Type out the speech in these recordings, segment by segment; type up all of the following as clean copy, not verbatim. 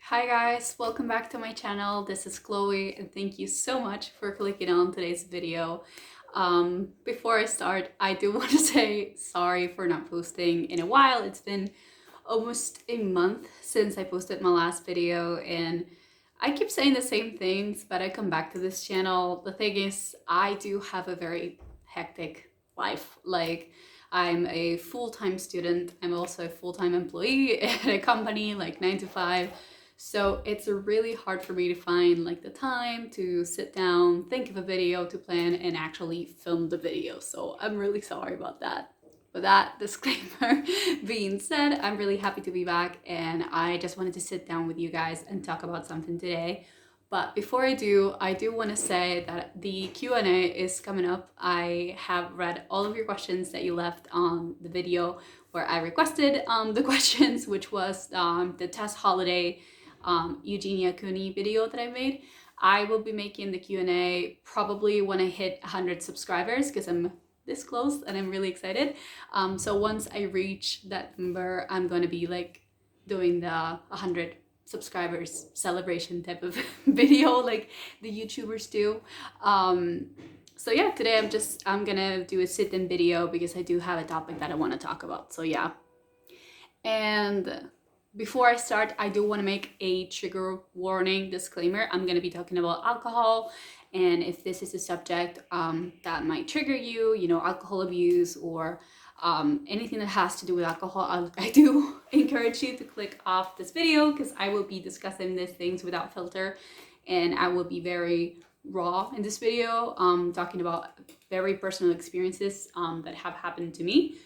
Hi guys, welcome back to my channel. This is Chloe and thank you so much for clicking on today's video. Before I start, I do want to say sorry for not posting in a while. It's been almost a month since I posted my last video and I keep saying the same things, but I come back to this channel. The thing is, I do have a very hectic life. I'm a full-time student. I'm also a full-time employee at a company, like 9 to 5. So it's really hard for me to find the time to sit down, think of a video to plan and actually film the video. So I'm really sorry about that. With that disclaimer being said, I'm really happy to be back and I just wanted to sit down with you guys and talk about something today. But before I do want to say that the Q&A is coming up. I have read all of your questions that you left on the video where I requested the questions, which was the test holiday Eugenia Cooney video that I made. I will be making the Q&A probably when I hit 100 subscribers because I'm this close and I'm really excited. So once I reach that number, I'm going to be doing the 100 subscribers celebration type of video like the YouTubers do. So yeah, today I'm gonna do a sit-in video because I do have a topic that I want to talk about. So yeah. And before I start, I do want to make a trigger warning disclaimer. I'm going to be talking about alcohol, and if this is a subject that might trigger you, alcohol abuse or anything that has to do with alcohol, I do encourage you to click off this video because I will be discussing these things without filter, and I will be very raw in this video, talking about very personal experiences that have happened to me.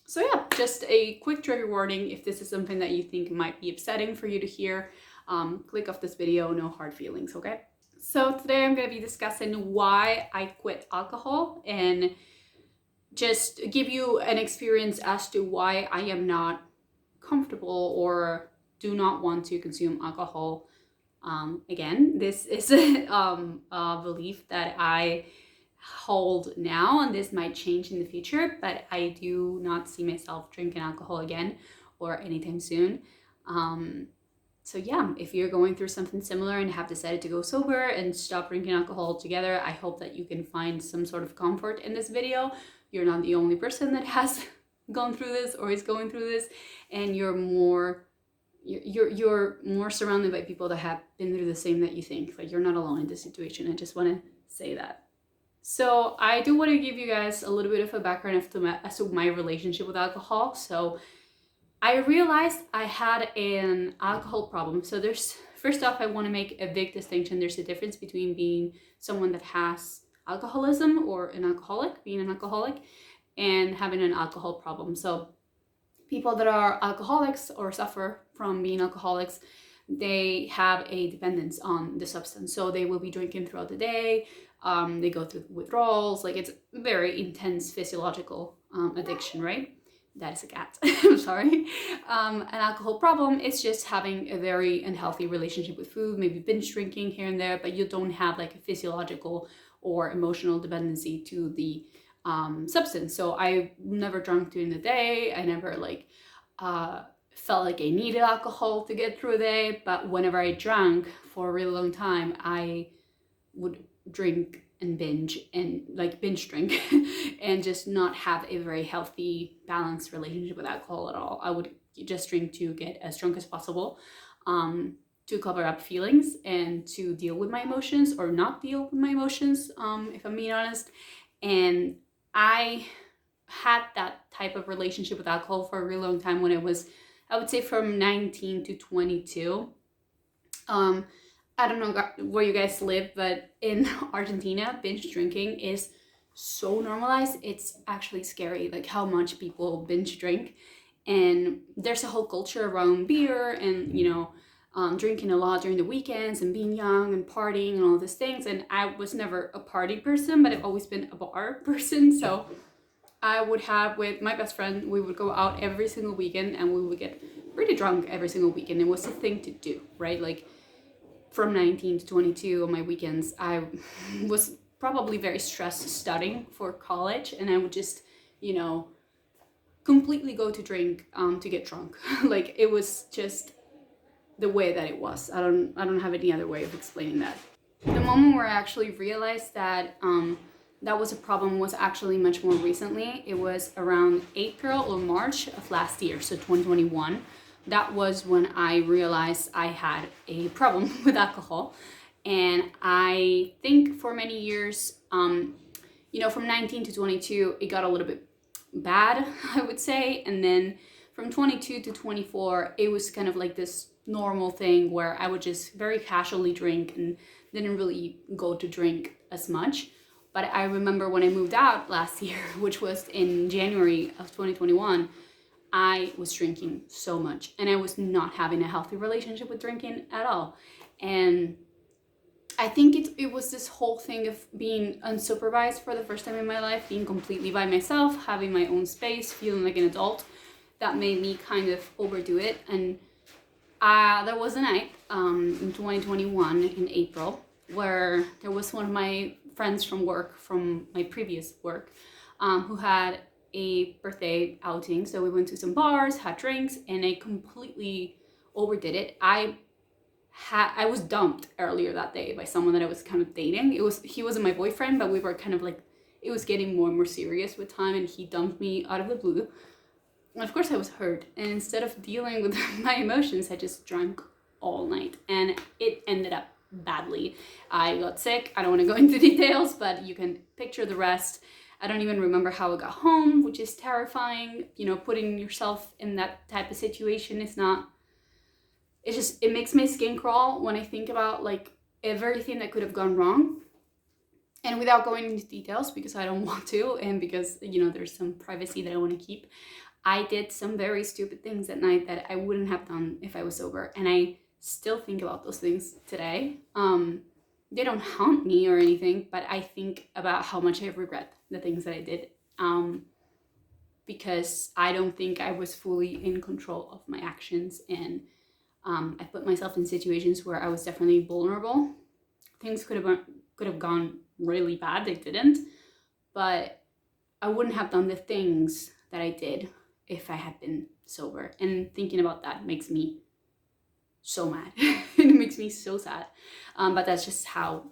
So yeah, just a quick trigger warning. If this is something that you think might be upsetting for you to hear, click off this video, no hard feelings, okay? So today I'm going to be discussing why I quit alcohol and just give you an experience as to why I am not comfortable or do not want to consume alcohol again. This is a belief that I hold now, and this might change in the future, but I do not see myself drinking alcohol again or anytime soon. So yeah, if you're going through something similar and have decided to go sober and stop drinking alcohol altogether, I hope that you can find some sort of comfort in this video. You're not the only person that has gone through this or is going through this, and you're more surrounded by people that have been through the same that you think. Like, you're not alone in this situation. I just want to say that. So I do want to give you guys a little bit of a background as to my relationship with alcohol. So I realized I had an alcohol problem. So first off, I want to make a big distinction. There's a difference between being someone that has alcoholism or an alcoholic, being an alcoholic, and having an alcohol problem. So people that are alcoholics or suffer from being alcoholics, they have a dependence on the substance. So they will be drinking throughout the day. They go through withdrawals. It's very intense physiological addiction, right? That is a cat. I'm sorry. An alcohol problem is just having a very unhealthy relationship with food, maybe binge drinking here and there, but you don't have a physiological or emotional dependency to the substance. So I never drank during the day. I never felt like I needed alcohol to get through a day, but whenever I drank for a really long time, I would drink and binge drink and just not have a very healthy, balanced relationship with alcohol at all. I would just drink to get as drunk as possible, to cover up feelings and to deal with my emotions or not deal with my emotions, if I'm being honest. And I had that type of relationship with alcohol for a really long time when I would say from 19 to 22. I don't know where you guys live, but in Argentina, binge drinking is so normalized. It's actually scary, how much people binge drink. And there's a whole culture around beer and, drinking a lot during the weekends and being young and partying and all these things. And I was never a party person, but I've always been a bar person. So I would have with my best friend, we would go out every single weekend and we would get pretty drunk every single weekend. It was a thing to do, right? From 19 to 22 on my weekends, I was probably very stressed studying for college, and I would just, completely go to drink to get drunk. It was just the way that it was. I don't have any other way of explaining that. The moment where I actually realized that that was a problem was actually much more recently. It was around April or March of last year, so 2021. That was when I realized I had a problem with alcohol. And I think for many years, you know, from 19 to 22, it got a little bit bad, I would say. And then from 22 to 24, it was kind of like this normal thing where I would just very casually drink and didn't really go to drink as much. But I remember when I moved out last year, which was in January of 2021, I was drinking so much and I was not having a healthy relationship with drinking at all. And I think it was this whole thing of being unsupervised for the first time in my life, being completely by myself, having my own space, feeling like an adult, that made me kind of overdo it. And there was a night in 2021 in April where there was one of my friends from work, from my previous work, who had a birthday outing. So we went to some bars, had drinks, and I completely overdid it. I was dumped earlier that day by someone that I was kind of dating. He wasn't my boyfriend, but we were kind of like, it was getting more and more serious with time, and he dumped me out of the blue. And of course I was hurt, and instead of dealing with my emotions, I just drank all night, and it ended up badly. I got sick. I don't want to go into details, but you can picture the rest. I don't even remember how I got home, which is terrifying. You know, putting yourself in that type of situation is not, it makes my skin crawl when I think about like everything that could have gone wrong. And without going into details, because I don't want to, and because, you know, there's some privacy that I want to keep, I did some very stupid things at night that I wouldn't have done if I was sober. And I still think about those things today. They don't haunt me or anything, but I think about how much I regret the things that I did, because I don't think I was fully in control of my actions, and I put myself in situations where I was definitely vulnerable. Things could have gone really bad. They didn't, but I wouldn't have done the things that I did if I had been sober. And thinking about that makes me so mad. It makes me so sad. But that's just how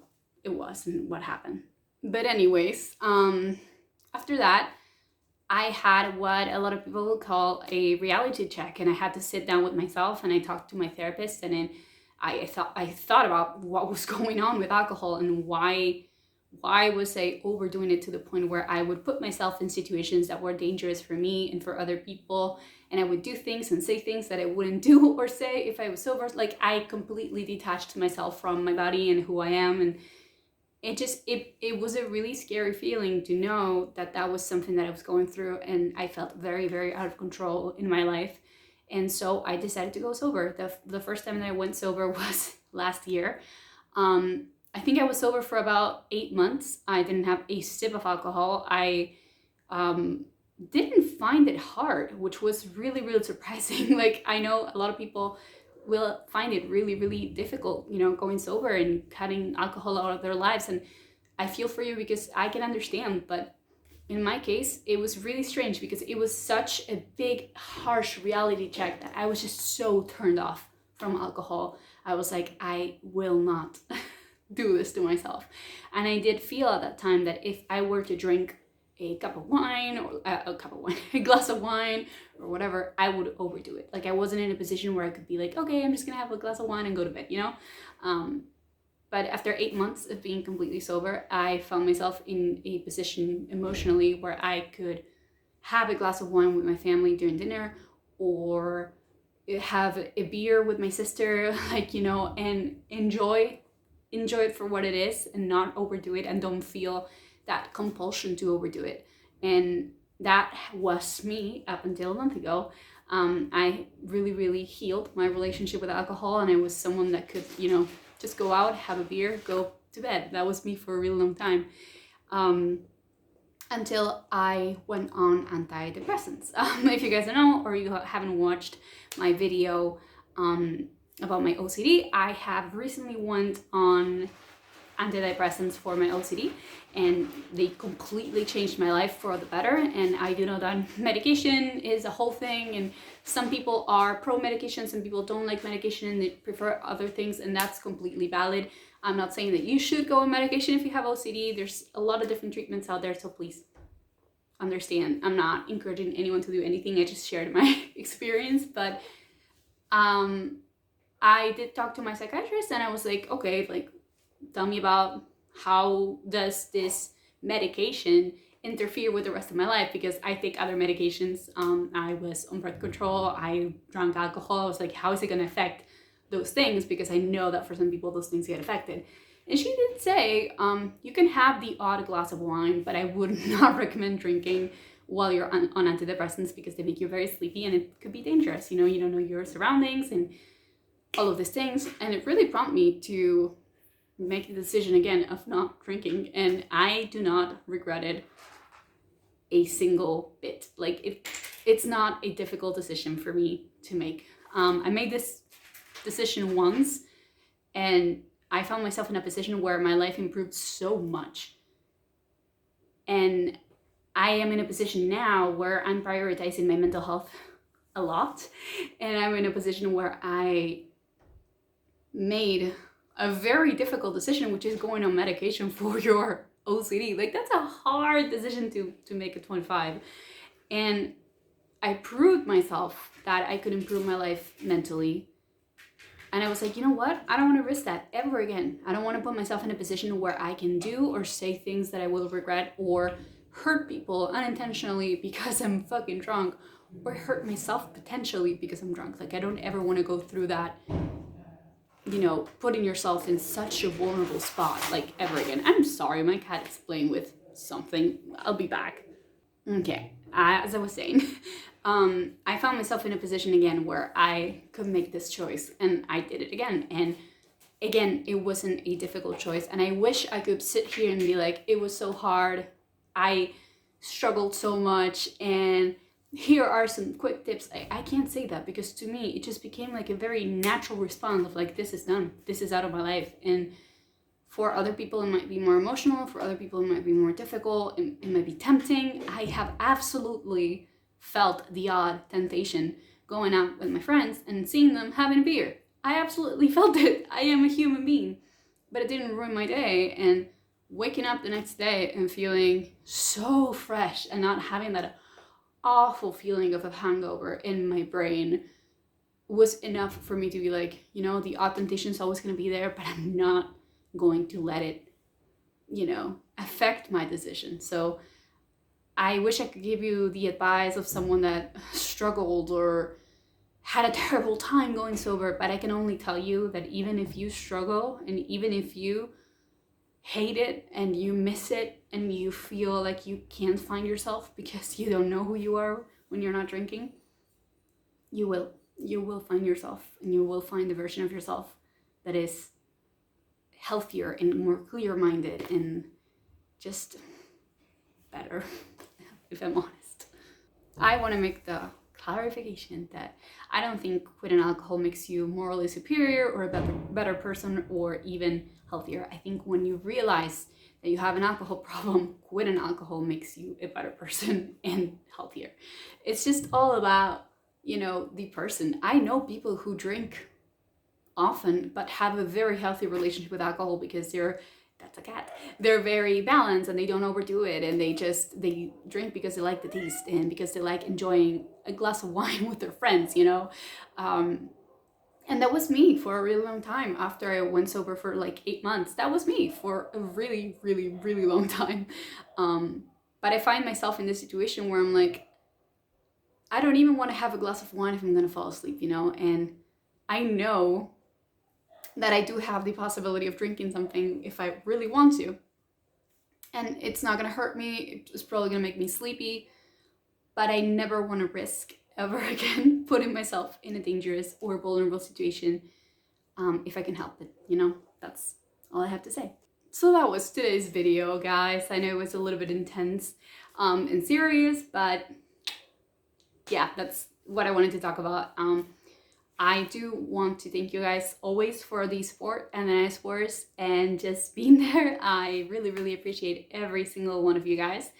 it was and what happened. But anyways, after that, I had what a lot of people would call a reality check, and I had to sit down with myself, and I talked to my therapist, and then I thought about what was going on with alcohol, and why was I overdoing it to the point where I would put myself in situations that were dangerous for me and for other people, and I would do things and say things that I wouldn't do or say if I was sober. Like, I completely detached myself from my body and who I am, and it was a really scary feeling to know that that was something that I was going through, and I felt very, very out of control in my life. And so I decided to go sober. The first time that I went sober was last year. I think I was sober for about 8 months. I didn't have a sip of alcohol. I didn't find it hard, which was really, really surprising. Like, I know a lot of people will find it really, really difficult, you know, going sober and cutting alcohol out of their lives. And I feel for you, because I can understand. But in my case, it was really strange, because it was such a big, harsh reality check that I was just so turned off from alcohol. I was like, I will not do this to myself. And I did feel at that time that if I were to drink a cup of wine, or a glass of wine or whatever, I would overdo it. Like, I wasn't in a position where I could be like, okay, I'm just gonna have a glass of wine and go to bed, you know? But after 8 months of being completely sober, I found myself in a position emotionally where I could have a glass of wine with my family during dinner, or have a beer with my sister, like, you know, and enjoy it for what it is, and not overdo it, and don't feel that compulsion to overdo it. And that was me up until a month ago. I really, really healed my relationship with alcohol, and I was someone that could, you know, just go out, have a beer, go to bed. That was me for a really long time. Until I went on antidepressants. If you guys don't know, or you haven't watched my video about my OCD, I have recently went on antidepressants for my OCD, and they completely changed my life for the better. And I do know that medication is a whole thing, and some people are pro medication, some people don't like medication and they prefer other things, and that's completely valid. I'm not saying that you should go on medication if you have OCD. There's a lot of different treatments out there, so please understand. I'm not encouraging anyone to do anything. I just shared my experience, but I did talk to my psychiatrist and I was like, okay, like, tell me about how does this medication interfere with the rest of my life, because I take other medications. I was on birth control, I drank alcohol. I was like, how is it going to affect those things? Because I know that for some people those things get affected. And she did say, you can have the odd glass of wine, but I would not recommend drinking while you're on antidepressants, because they make you very sleepy and it could be dangerous. You know, you don't know your surroundings and all of these things. And it really prompted me to make the decision again of not drinking, and I do not regret it a single bit. Like, it's not a difficult decision for me to make. I made this decision once and I found myself in a position where my life improved so much, and I am in a position now where I'm prioritizing my mental health a lot, and I'm in a position where I made a very difficult decision, which is going on medication for your OCD. Like, that's a hard decision to make at 25. And I proved myself that I could improve my life mentally. And I was like, you know what? I don't want to risk that ever again. I don't want to put myself in a position where I can do or say things that I will regret, or hurt people unintentionally because I'm fucking drunk, or hurt myself potentially because I'm drunk. Like, I don't ever want to go through that, you know, putting yourself in such a vulnerable spot, like, ever again. I'm sorry, my cat is playing with something. I'll be back. Okay, as I was saying, I found myself in a position again where I could make this choice, and I did it again. And again, it wasn't a difficult choice, and I wish I could sit here and be like, it was so hard, I struggled so much, and here are some quick tips. I can't say that, because to me it just became like a very natural response of like, this is done, this is out of my life. And for other people it might be more emotional, for other people it might be more difficult, it might be tempting. I have absolutely felt the odd temptation going out with my friends and seeing them having a beer. I absolutely felt it. I am a human being. But it didn't ruin my day, and waking up the next day and feeling so fresh and not having that awful feeling of a hangover in my brain was enough for me to be like, you know, the odd temptation is always going to be there, but I'm not going to let it, you know, affect my decision. So I wish I could give you the advice of someone that struggled or had a terrible time going sober, but I can only tell you that even if you struggle, and even if you hate it and you miss it and you feel like you can't find yourself because you don't know who you are when you're not drinking, you will find yourself, and you will find the version of yourself that is healthier and more clear-minded and just better, if I'm honest. I want to make the clarification that I don't think quitting alcohol makes you morally superior or a better person or even healthier. I think when you realize that you have an alcohol problem, quitting alcohol makes you a better person and healthier. It's just all about, you know, the person. I know people who drink often but have a very healthy relationship with alcohol because that's a cat. They're very balanced and they don't overdo it, and they drink because they like the taste and because they like enjoying a glass of wine with their friends, you know. And that was me for a really long time. After I went sober for like 8 months, that was me for a really, really, really long time. But I find myself in this situation where I'm like, I don't even want to have a glass of wine if I'm gonna fall asleep, you know. And I know that I do have the possibility of drinking something if I really want to. And it's not gonna hurt me, it's probably gonna make me sleepy, but I never wanna risk ever again putting myself in a dangerous or vulnerable situation if I can help it, you know? That's all I have to say. So that was today's video, guys. I know it was a little bit intense and serious, but yeah, that's what I wanted to talk about. I do want to thank you guys always for the support and the nice words and just being there. I really, really appreciate every single one of you guys.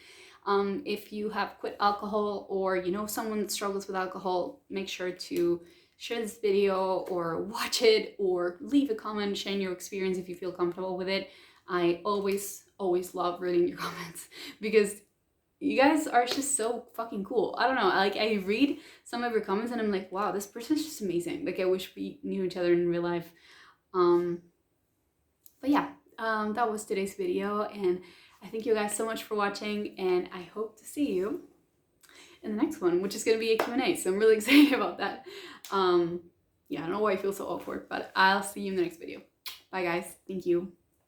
If you have quit alcohol or you know someone that struggles with alcohol, make sure to share this video or watch it or leave a comment sharing your experience if you feel comfortable with it. I always love reading your comments because you guys are just so fucking cool. I don't know, like I read some of your comments and I'm like, wow, this person's just amazing. Like I wish we knew each other in real life. But yeah, that was today's video, and I thank you guys so much for watching, and I hope to see you in the next one, which is going to be a Q&A, so I'm really excited about that. Yeah, I don't know why I feel so awkward, but I'll see you in the next video. Bye guys, thank you.